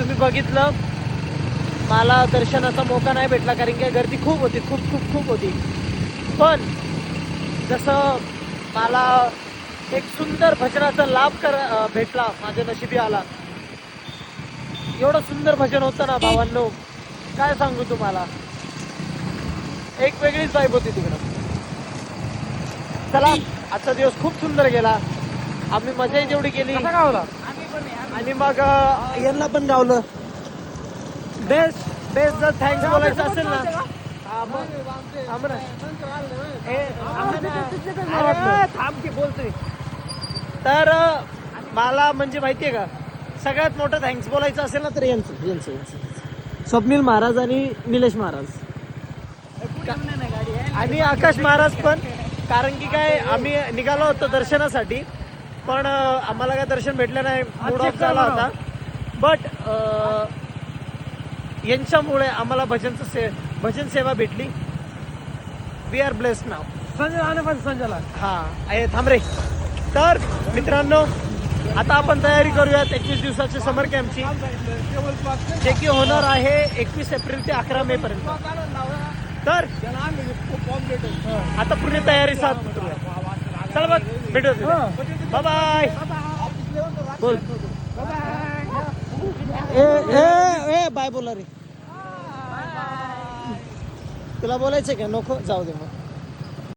तुम्ही बघितलं मला दर्शनाचा मौका नाही भेटला कारण की गर्दी खूप होती, खूप खूप खूप होती. पण जसं मला एक सुंदर भजनाचा लाभ भेटला, माझ्या नशिबी आला. एवढं सुंदर भजन होतं ना भावांनो, काय सांगू तुम्हाला. एक वेगळीच वाईब होती तिकडं. चला, आजचा दिवस खूप सुंदर गेला. आम्ही मजाही तेवढी केली आणि मग यांना पण गावलं. बेस्ट बेस्ट जर थँक्स बोलायचं असेल ना, थांब की बोलतोय. तर मला म्हणजे माहितीये का, सगळ्यात मोठं थँक्स बोलायचं असेल ना तर यांचं स्वप्नील महाराज आणि निलेश महाराज आणि आकाश महाराज पण. कारण की काय, आम्ही निघालो होतो दर्शनासाठी पण आम्हाला काय दर्शन भेटलं नाही, मूड ऑफ झाला होता. बट यांच्यामुळे आम्हाला भजन सेवा भेटली. वी आर ब्लेस्ड नाव. संजयला हा आहे, थांब रे. तर मित्रांनो, आता आपण तयारी करूयात 21 दिवसाच्या समर कॅम्पची, जे की होणार आहे 21 एप्रिल ते 11 मे पर्यंत. तर आता पुढे तयारी साथ चला बघ, भेटू. Bye bye. बोल ए बाय बोला रे. तुला बोलायचं का? नको, जाऊ दे मग.